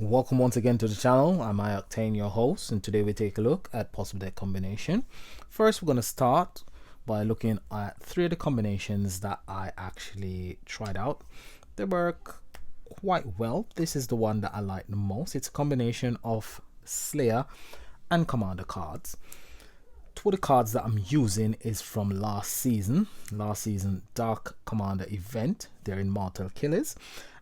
Welcome once again to the channel. I'm Octane, your host, and today we take a look at possible deck combination. First, we're going to start by looking at three of the combinations that I actually tried out. They work quite well. This is the one that I like the most. It's a combination of Slayer and Commander cards. Two of the cards that I'm using is from last season Dark Commander event. They're Immortal Killers,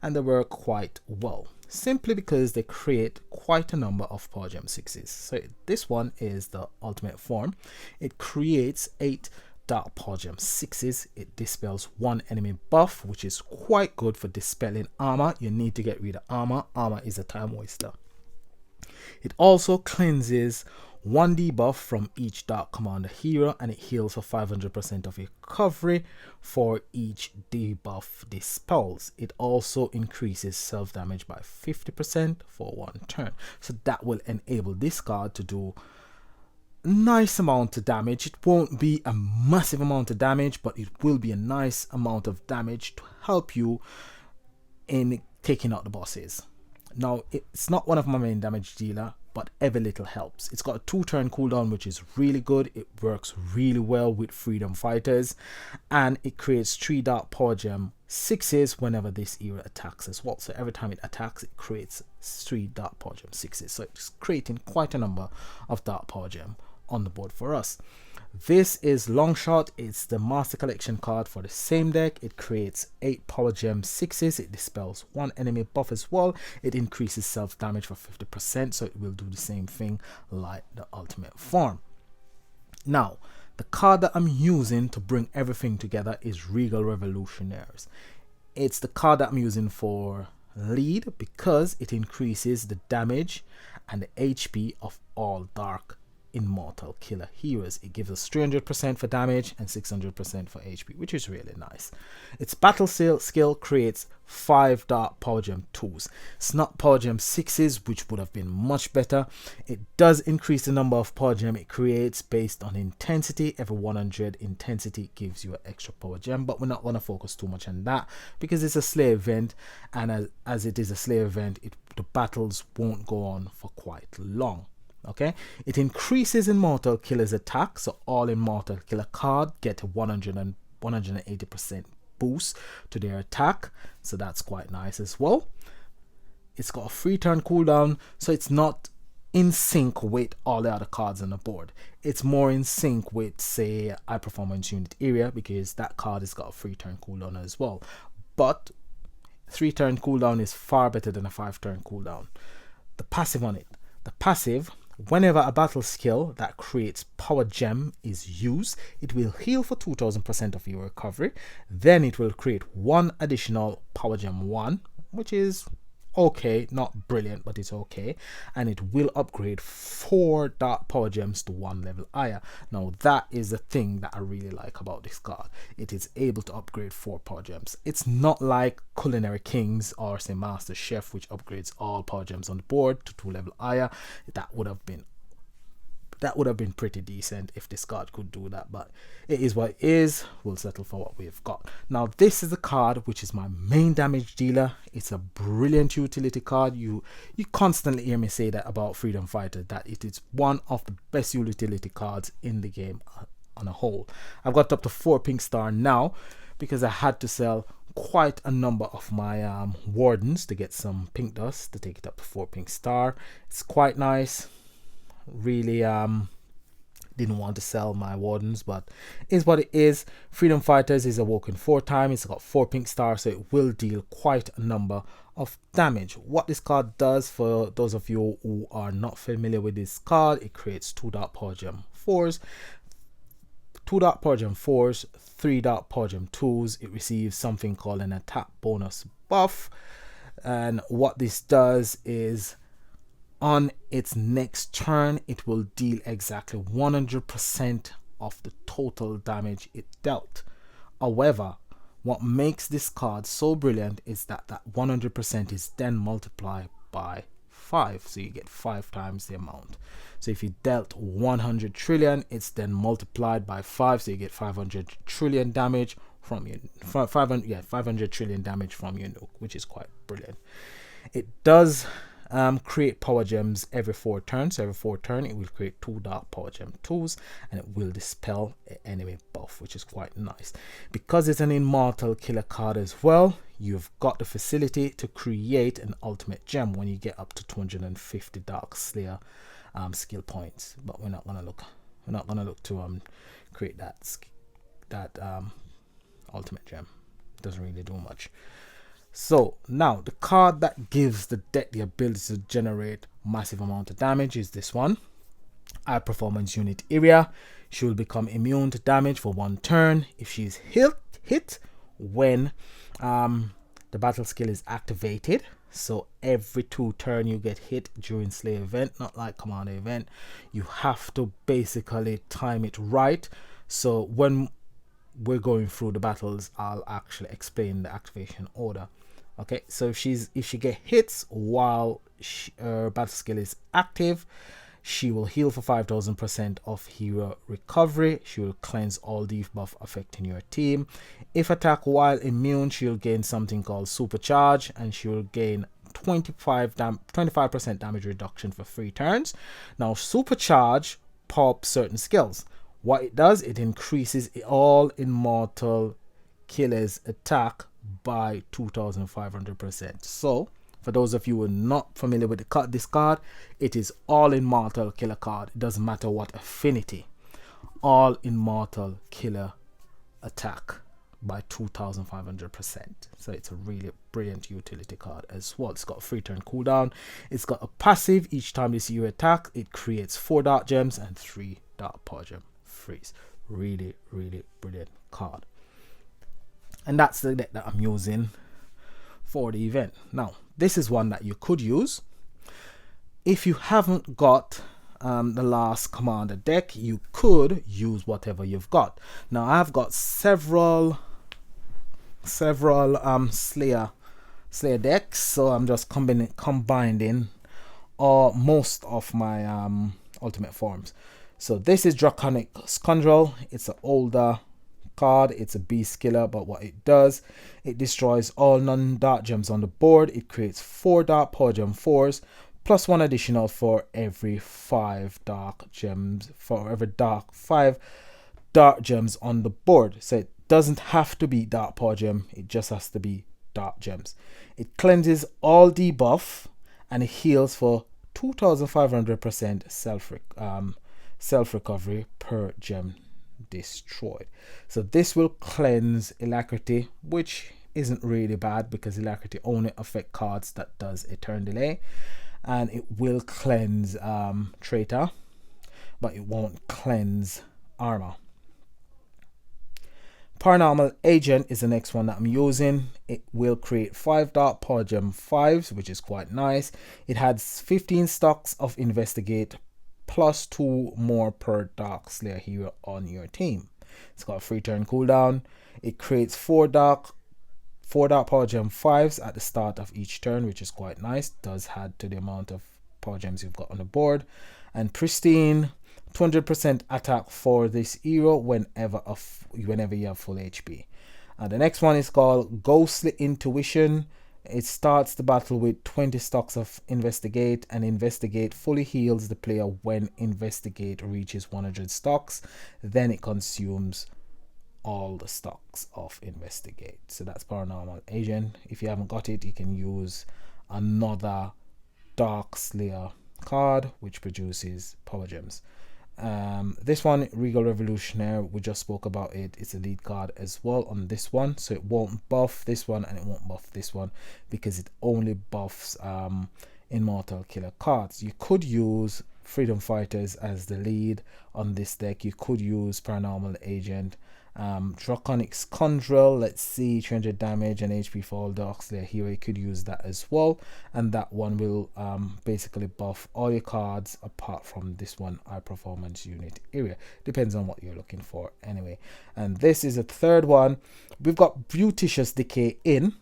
and they work quite well simply because they create quite a number of Power Gem 6s. So this one is the ultimate form. It creates 8 Dark Power Gem 6s. It dispels 1 enemy buff, which is quite good for dispelling armor. You need to get rid of armor. Armor is a time waster. It also cleanses 1 debuff from each Dark Commander hero, and it heals for 500% of recovery for each debuff dispels. It also increases self damage by 50% for 1 turn. So that will enable this card to do a nice amount of damage. It won't be a massive amount of damage, but it will be a nice amount of damage to help you in taking out the bosses. Now, it's not one of my main damage dealer, but every little helps. It's got a 2-turn cooldown, which is really good. It works really well with freedom fighters, and it creates 3 Dark Power Gem 6s whenever this era attacks as well. So every time it attacks, it creates 3 Dark Power Gem 6s. So it's creating quite a number of Dark Power Gem on the board for us. This is Longshot. It's the Master Collection card for the same deck. It creates 8 Power Gem 6s. It dispels 1 enemy buff as well. It increases self damage for 50%, so it will do the same thing like the ultimate form. Now, the card that I'm using to bring everything together is Regal Revolutionaries. It's the card that I'm using for lead because it increases the damage and the HP of all Dark Immortal Killer heroes. It gives us 300% for damage and 600% for HP, which is really nice. Its battle skill creates 5 Dark Power Gem 2s. It's not Power Gem 6s, which would have been much better. It does increase the number of Power Gem it creates based on intensity. Every 100 intensity gives you an extra Power Gem, but we're not going to focus too much on that because it's a Slayer event, and as it is a Slayer event, the battles won't go on for quite long. Okay, it increases Immortal Killer's attack, so all Immortal Killer card get a 180% boost to their attack, so that's quite nice as well. It's got a 3-turn cooldown, so it's not in sync with all the other cards on the board. It's more in sync with, say, High Performance Unit Area, because that card has got a 3-turn cooldown as well. But 3-turn cooldown is far better than a 5-turn cooldown. The passive on it. The passive, whenever a battle skill that creates Power Gem is used, it will heal for 2000% of your recovery. Then it will create 1 additional Power Gem 1, which is okay, not brilliant, but it's okay. And it will upgrade 4 Dark Power Gems to 1 level higher. Now that is the thing that I really like about this card. It is able to upgrade 4 Power Gems. It's not like Culinary Kings or say Master Chef, which upgrades all Power Gems on the board to 2 level higher. That would have been pretty decent if this card could do that, but it is what it is. We'll settle for what we've got. Now, this is a card which is my main damage dealer. It's a brilliant utility card. You constantly hear me say that about Freedom Fighter, that it is one of the best utility cards in the game on a whole. I've got up to 4 pink star now because I had to sell quite a number of my wardens to get some pink dust to take it up to 4 pink star. It's quite nice. Really didn't want to sell my wardens, but is what it is. Freedom Fighters is awoken 4 times. It's got 4 pink stars, so it will deal quite a number of damage. What this card does, for those of you who are not familiar with this card, it creates 2 Dark Power Gem 4s, 2 Dark Power Gem 4s, 3 Dark Power Gem 2s. It receives something called an attack bonus buff, and what this does is, on its next turn, it will deal exactly 100% of the total damage it dealt. However, what makes this card so brilliant is that 100% is then multiplied by 5, so you get 5 times the amount. So if you dealt 100 trillion, it's then multiplied by 5, so you get 500 trillion damage from your 500 trillion damage from your nuke, which is quite brilliant. It does Create power gems every 4 turns. So every 4 turns, it will create 2 dark power gem 2s, and it will dispel an enemy buff, which is quite nice. Because it's an immortal killer card as well, you've got the facility to create an ultimate gem when you get up to 250 Dark Slayer skill points. But we're not gonna look to create that ultimate gem. It doesn't really do much. So now the card that gives the deck the ability to generate massive amount of damage is this one. High performance unit area. She will become immune to damage for 1 turn if she's hit when the battle skill is activated. So every 2 turn you get hit during Slayer event, not like Commander event. You have to basically time it right. So when we're going through the battles, I'll actually explain the activation order. Okay, so if she get hits while her battle skill is active, she will heal for 5000% of hero recovery. She will cleanse all debuff affecting your team. If attack while immune, she'll gain something called supercharge, and she will gain 25% damage reduction for 3 turns. Now supercharge pops certain skills. What it does, it increases all immortal killers attack by 2500%. So for those of you who are not familiar with this card, it is all immortal killer card. It doesn't matter what affinity. All immortal killer attack by 2500%. So it's a really brilliant utility card as well. It's got a 3 turn cooldown. It's got a passive. Each time you see you attack, it creates 4 dark gems and 3 dark power gem freeze. Really, really brilliant card. And that's the deck that I'm using for the event. Now, this is one that you could use. If you haven't got the last commander deck, you could use whatever you've got. Now, I've got several Slayer decks, so I'm just combining most of my ultimate forms. So this is Draconic Scondrel. It's an older card. It's a beast killer, but what it does, it destroys all non-dark gems on the board. It creates 4 dark power gem 4s plus 1 additional for every 5 dark gems, for every 5 dark gems on the board. So it doesn't have to be dark power gem, it just has to be dark gems. It cleanses all debuff and it heals for 2500% self recovery per gem destroyed. So this will cleanse Alacrity, which isn't really bad because Alacrity only affect cards that does a turn delay, and it will cleanse Traitor, but it won't cleanse Armor. Paranormal Agent is the next one that I'm using. It will create 5 dark power gem 5s, which is quite nice. It has 15 stocks of Investigate plus 2 more per Dark Slayer hero on your team. It's got a 3 turn cooldown. It creates 4 dark power gem 5s at the start of each turn, which is quite nice. Does add to the amount of power gems you've got on the board. And Pristine, 200% attack for this hero whenever you have full HP. The next one is called Ghostly Intuition. It starts the battle with 20 stocks of Investigate, and Investigate fully heals the player when Investigate reaches 100 stocks. Then it consumes all the stocks of Investigate. So that's Paranormal Agent. If you haven't got it, you can use another Dark Slayer card which produces power gems. This one, Regal Revolutionary, we just spoke about it. It's a lead card as well on this one, so it won't buff this one and it won't buff this one because it only buffs immortal killer cards. You could use Freedom Fighters as the lead on this deck. You could use Paranormal Agent, Draconic Scondrel, let's see, 300 damage and HP for all Dark Slayer hero. You could use that as well, and that one will basically buff all your cards apart from this one, High Performance Unit area. Depends on what you're looking for anyway. And this is a third one. We've got Beauticious Decay in,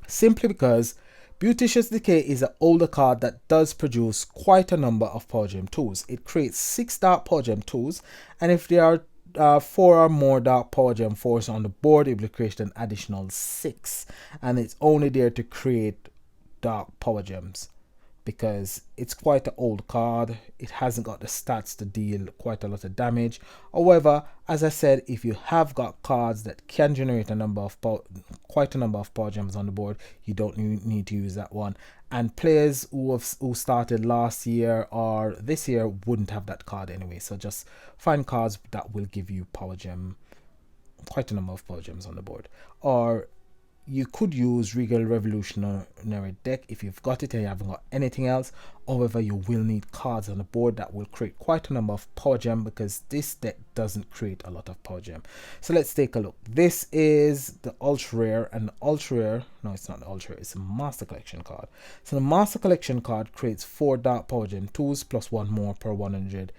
simply because Beauticious Decay is an older card that does produce quite a number of Power Gem 2s. It creates 6 Dark Power Gem 2s, and if there are 4 or more Dark Power Gem 4s on the board, it will create an additional 6, and it's only there to create Dark Power Gems because it's quite an old card. It hasn't got the stats to deal quite a lot of damage. However, as I said, if you have got cards that can generate quite a number of power gems on the board, you don't need to use that one. And players who started last year or this year wouldn't have that card anyway. So just find cards that will give you quite a number of power gems on the board. Or you could use Regal Revolutionary deck if you've got it and you haven't got anything else. However, you will need cards on the board that will create quite a number of power gem, because this deck doesn't create a lot of power gem. So let's take a look. This is the ultra rare, and the ultra rare, no, it's not the ultra rare, it's a master collection card. So the master collection card creates 4 dark power gem 2s plus 1 more per 100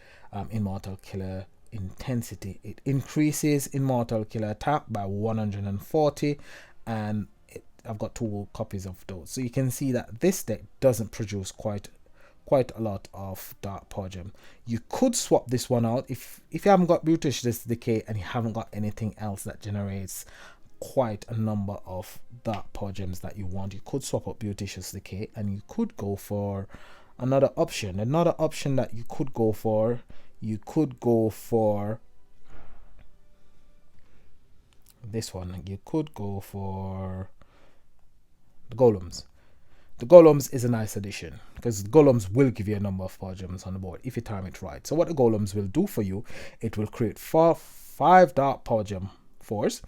immortal killer intensity. It increases immortal killer attack by 140, and I've got 2 copies of those. So you can see that this deck doesn't produce quite a lot of dark power gem. You could swap this one out if you haven't got Brutish Decay and you haven't got anything else that generates quite a number of dark power gems that you want. You could swap out Brutish Decay and you could go for another option. Another option that you could go for, this one. You could go for the Golems. The Golems is a nice addition because Golems will give you a number of power gems on the board if you time it right. So what the Golems will do for you, it will create 5 dark power gem 4s,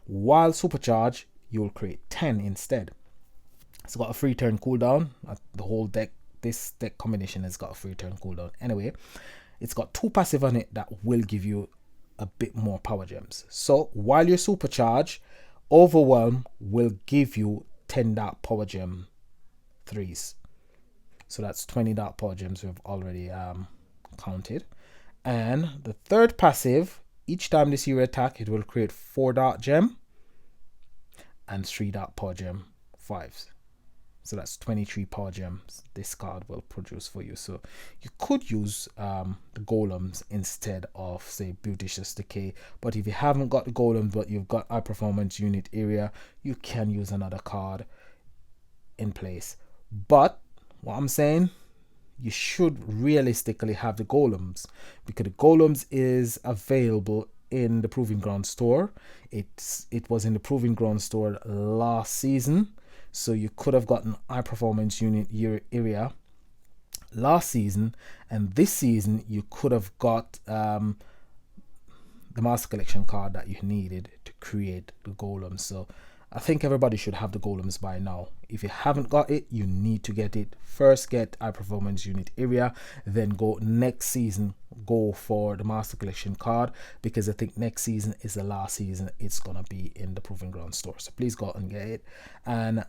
while supercharge you will create 10 instead. It's got a free turn cooldown. The whole deck, this deck combination has got a free turn cooldown anyway. It's got 2 passive on it that will give you a bit more power gems. So while you supercharge, Overwhelm will give you 10 dark power gem 3s. So that's 20 dark power gems we've already counted. And the third passive, each time this hero attack, it will create 4 dark gem and 3 dark power gem 5s. So that's 23 power gems this card will produce for you. So you could use the Golems instead of, say, Brutish Decay. But if you haven't got the Golems but you've got high performance unit area, you can use another card in place. But what I'm saying, you should realistically have the Golems, because the Golems is available in the Proving Ground store. It was in the Proving Ground store last season. So you could have gotten high performance unit area last season, and this season you could have got the master collection card that you needed to create the Golems. So I think everybody should have the Golems by now. If you haven't got it, you need to get it. First get high performance unit area, then go next season, go for the master collection card, because I think next season is the last season it's gonna be in the Proving Ground store. So please go out and get it. And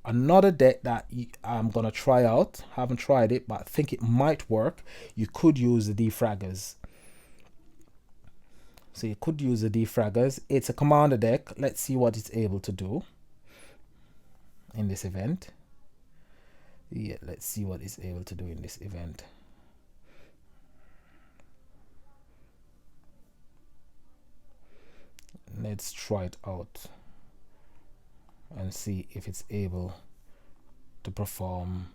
another deck that I'm gonna try out, haven't tried it but I think it might work, you could use the defraggers. So you could use the defraggers. It's a commander deck. Let's see what it's able to do in this event. Yeah, let's see what it's able to do in this event. Let's try it out and see if it's able to perform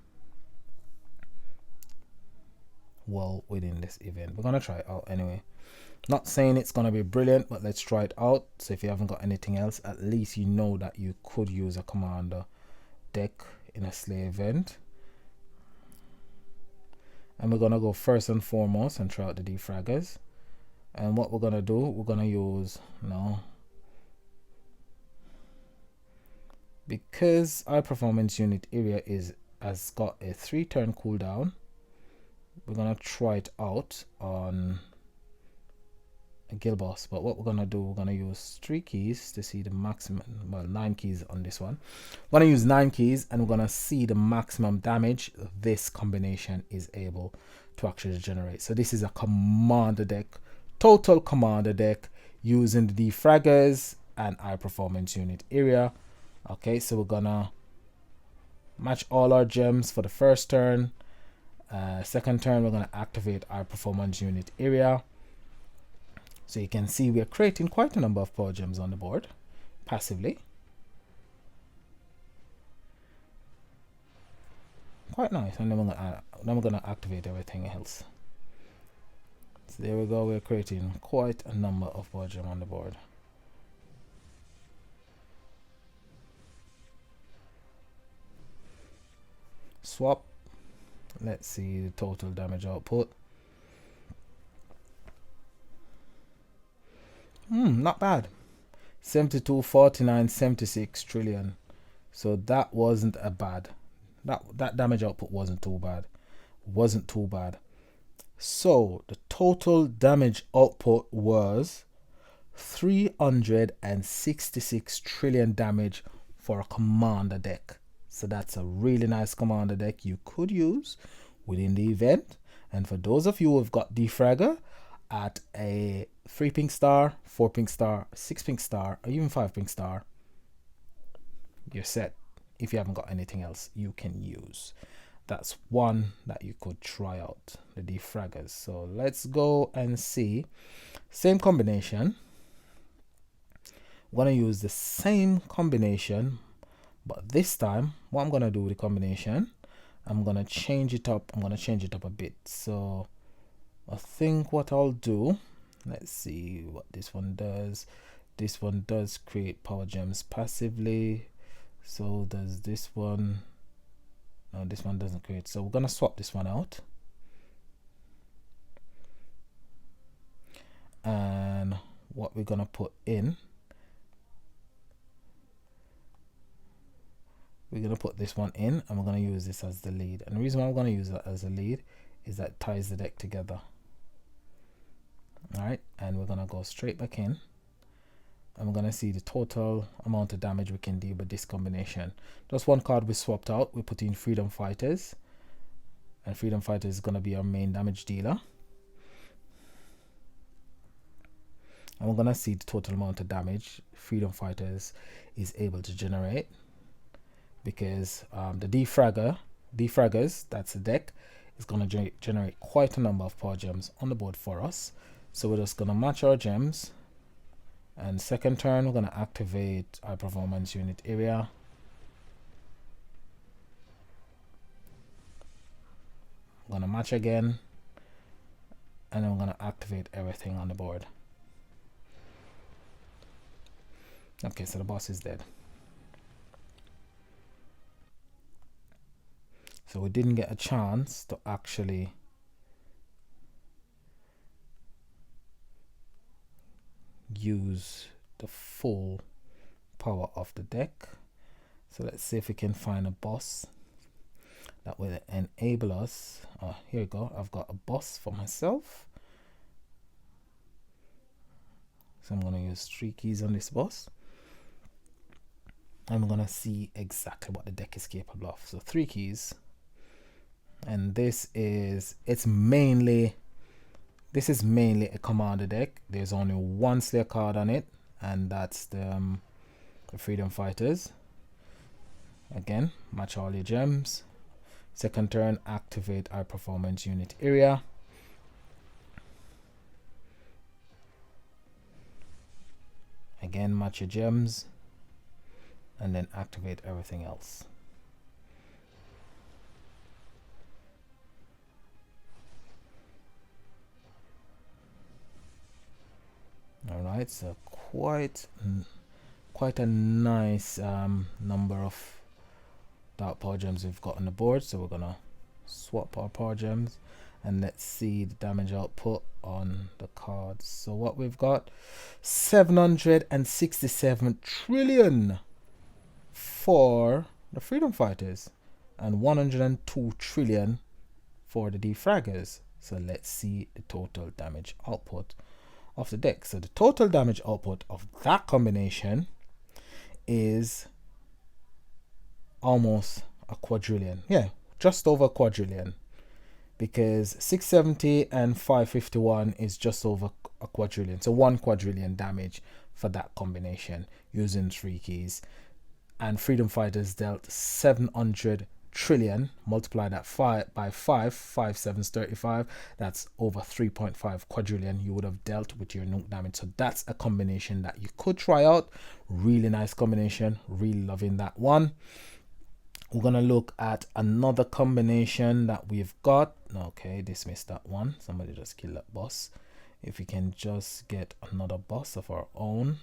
well within this event. We're gonna try it out anyway. Not saying it's gonna be brilliant, but let's try it out. So if you haven't got anything else, at least you know that you could use a commander deck in a Slay event. And we're gonna go first and foremost and try out the defraggers. And what we're gonna do, we're gonna use because our performance unit area has got a 3 turn cooldown. We're gonna try it out on a guild boss, but what we're gonna do, we're gonna use 3 keys to see the maximum, well, 9 keys on this one. We're gonna use 9 keys and we're gonna see the maximum damage this combination is able to actually generate. So this is a commander deck, total commander deck, using the defraggers and high performance unit area. Okay, so we're gonna match all our gems for the first turn. Second turn, we're gonna activate our performance unit area. So you can see we're creating quite a number of power gems on the board passively. quite nice. And then we're gonna activate everything else. So there we go. We're creating quite a number of power gem on the board. Swap. Let's see the total damage output. Not bad. 72, 49, 76 trillion. So that wasn't a bad. That damage output wasn't too bad. So the total damage output was 366 trillion damage for a commander deck. So that's a really nice commander deck you could use within the event. And for those of you who have got Defragger at a 3 pink star, 4 pink star, 6 pink star, or even 5 pink star, you're set. If you haven't got anything else you can use, that's one that you could try out, the Defraggers. So let's go and see. Same combination. I'm gonna use the same combination, but this time what I'm gonna do with the combination, I'm gonna change it up. A bit. So I think what I'll do, let's see what this one does. This one does create power gems passively. So does this one. No, this one doesn't create. So we're gonna swap this one out. And what we're gonna put in, we're gonna put this one in, and we're gonna use this as the lead. And the reason why I'm gonna use that as a lead is that it ties the deck together. All right, and we're gonna go straight back in, and we're gonna see the total amount of damage we can deal with this combination. Just one card we swapped out. We put in Freedom Fighters, and Freedom Fighters is gonna be our main damage dealer. And we're gonna see the total amount of damage Freedom Fighters is able to generate, because the Defraggers, that's the deck, is gonna generate quite a number of power gems on the board for us. So we're just gonna match our gems. And second turn, we're going to activate our performance unit area. I'm going to match again. And then we're going to activate everything on the board. Okay, so the boss is dead. So we didn't get a chance to actually use the full power of the deck. So let's see if we can find a boss that will enable us. Oh, here we go. I've got a boss for myself. So I'm going to use 3 keys on this boss. And we're going to see exactly what the deck is capable of. So 3 keys. And this is mainly a commander deck. There's only one Slayer card on it, and that's the Freedom Fighters. Again, match all your gems. Second turn, activate our performance unit area. Again, match your gems, and then activate everything else. All right, so quite a nice number of dark power gems we've got on the board. So we're gonna swap our power gems, and let's see the damage output on the cards. So what we've got, 767 trillion for the Freedom Fighters, and 102 trillion for the Defraggers. So let's see the total damage output of the deck. So the total damage output of that combination is almost a quadrillion. Yeah, just over a quadrillion, because 670 and 551 is just over a quadrillion. So 1 quadrillion damage for that combination using 3 keys. And Freedom Fighters dealt 700 trillion. Multiply that by 5 7's 35. That's over 3.5 quadrillion you would have dealt with your nuke damage. So that's a combination that you could try out. Really nice combination. Really loving that one. we're gonna look at another combination that we've got. Okay, dismiss that one. Somebody just killed that boss. If we can just get another boss of our own,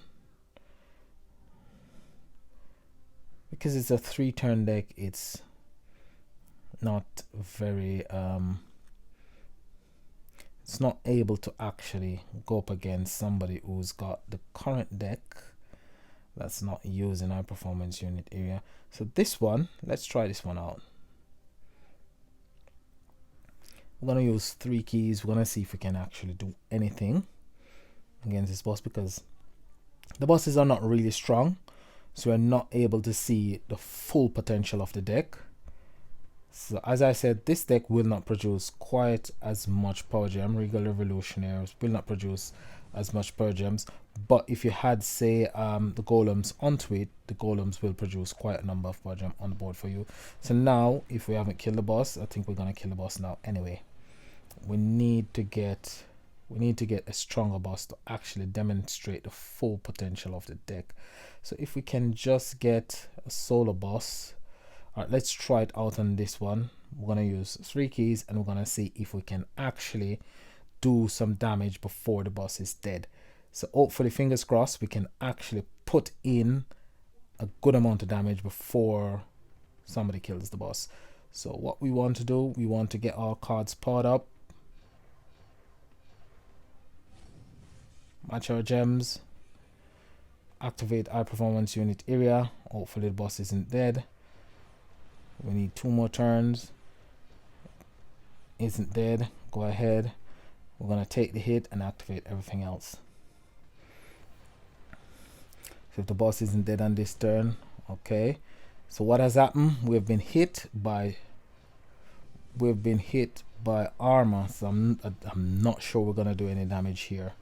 because it's a 3-turn deck, it's not very it's not able to actually go up against somebody who's got the current deck that's not using our performance unit area. So this one, let's try this one out. We're gonna use 3 keys. We're gonna see if we can actually do anything against this boss, because the bosses are not really strong, so we're not able to see the full potential of the deck. So as I said, this deck will not produce quite as much power gem. Regal Revolutionaries will not produce as much power gems, but if you had, say, the golems onto it, the golems will produce quite a number of power gem on the board for you. So now, if we haven't killed the boss, I think we're gonna kill the boss now anyway. We need to get a stronger boss to actually demonstrate the full potential of the deck. So if we can just get a solo boss. All right, let's try it out on this one. We're gonna use 3 keys and we're gonna see if we can actually do some damage before the boss is dead. So hopefully, fingers crossed, we can actually put in a good amount of damage before somebody kills the boss. So what we want to do, we want to get our cards powered up, match our gems, activate our performance unit area. Hopefully the boss isn't dead. We need 2 more turns. Isn't dead. Go ahead. We're gonna take the hit and activate everything else. So if the boss isn't dead on this turn, okay. So what has happened? We've been hit by armor. So I'm not sure we're gonna do any damage here.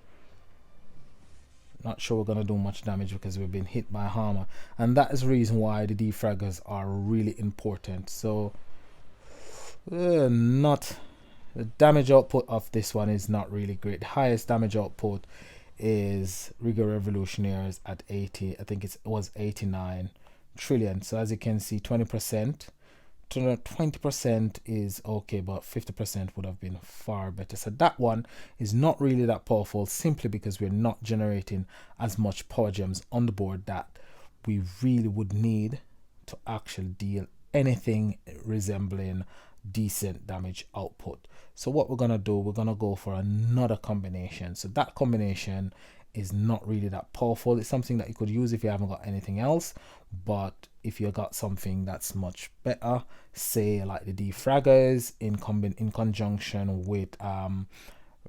Not sure we're gonna do much damage because we've been hit by armor, and that is the reason why the defraggers are really important. So the damage output of this one is not really great. The highest damage output is Regal Revolutionaries at 80. I think it was 89 trillion. So as you can see, 20%. 20% is okay, but 50% would have been far better. So that one is not really that powerful, simply because we're not generating as much power gems on the board that we really would need to actually deal anything resembling decent damage output. So what we're gonna do, we're gonna go for another combination. So that combination is not really that powerful. It's something that you could use if you haven't got anything else, but if you got something that's much better, say like the defraggers in conjunction with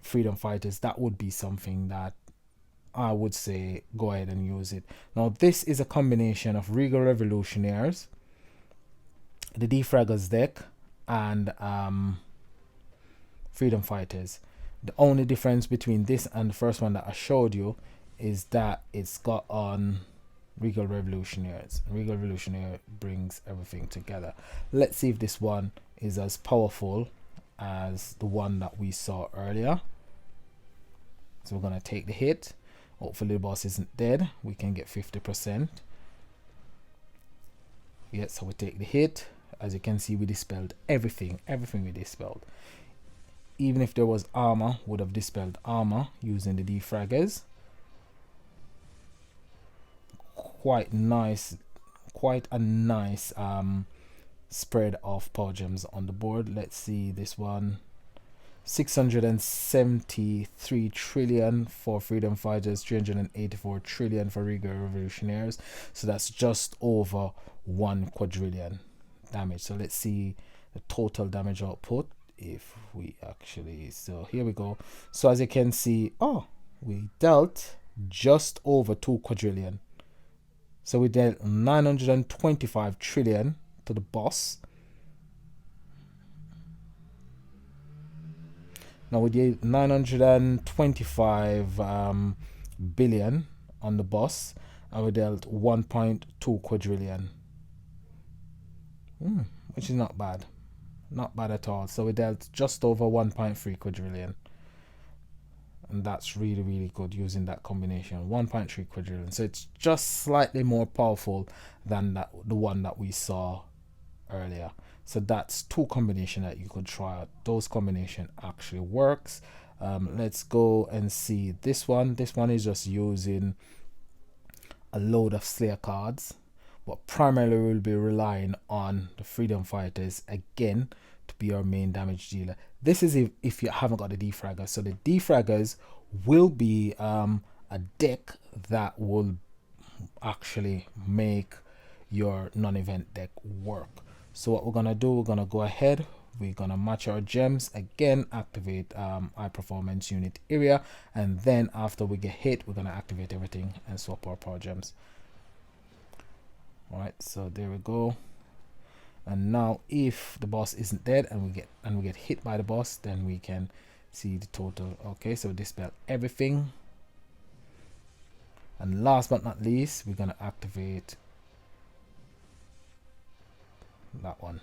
freedom fighters, that would be something that I would say go ahead and use it. Now this is a combination of Regal Revolutionaries, the defraggers deck, and freedom fighters. The only difference between this and the first one that I showed you is that it's got on Regal Revolutionaries. Regal Revolutionary brings everything together. Let's see if this one is as powerful as the one that we saw earlier. So we're gonna take the hit. Hopefully the boss isn't dead. We can get 50%. Yeah, so we take the hit. As you can see, we dispelled everything we dispelled. Even if there was armor, would have dispelled armor using the defraggers. Quite nice, quite a nice spread of power gems on the board. Let's see this one. 673 trillion for freedom fighters, 384 trillion for Regal Revolutionaries. So that's just over 1 quadrillion damage. So let's see the total damage output if we actually, so here we go. So as you can see, we dealt just over 2 quadrillion. So we dealt 925 trillion to the boss. Now we did 925 billion on the boss, and we dealt 1.2 quadrillion, which is not bad. Not bad at all. So we dealt just over 1.3 quadrillion. And that's really, really good using that combination. 1.3 quadrillion. So it's just slightly more powerful than the one that we saw earlier. So that's two combination that you could try out. Those combination actually works. Let's go and see this one. This one is just using a load of Slayer cards, but primarily we'll be relying on the Freedom Fighters again to be our main damage dealer. This is if you haven't got the defraggers. So the defraggers will be a deck that will actually make your non-event deck work. So what we're gonna do, we're gonna go ahead, we're gonna match our gems again, activate high performance unit area, and then after we get hit, we're gonna activate everything and swap our power gems. All right, so there we go. And now if the boss isn't dead and we get hit by the boss, then we can see the total. Okay, so dispel everything. And last but not least, we're gonna activate that one.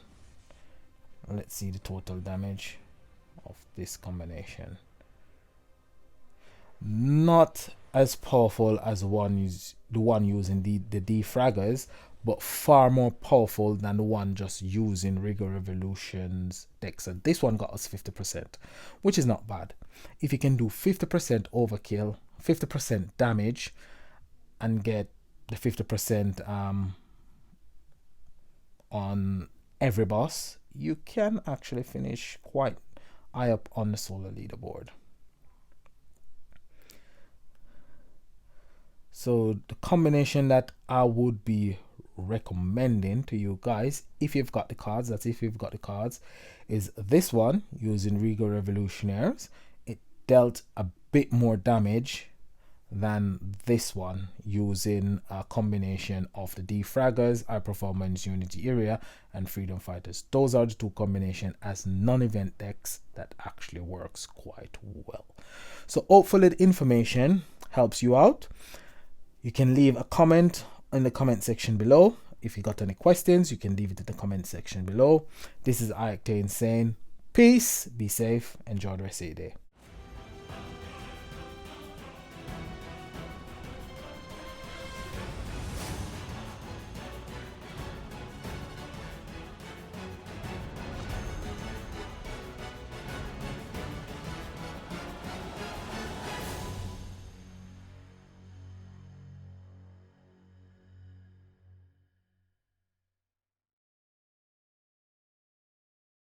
Let's see the total damage of this combination. Not as powerful as the one using the defraggers, but far more powerful than the one just using Rigor Revolution's deck. So this one got us 50%, which is not bad. If you can do 50% overkill, 50% damage, and get the 50% on every boss, you can actually finish quite high up on the solo leaderboard. So the combination that I would be recommending to you guys, if you've got the cards, is this one using Regal Revolutionaries. It dealt a bit more damage than this one using a combination of the defraggers, high performance unity area, and freedom fighters. Those are the two combinations as non-event decks that actually works quite well. So hopefully the information helps you out. You can leave a comment in the comment section below. If you got any questions, you can leave it in the comment section below. This is Octane saying peace, be safe, enjoy the rest of your day.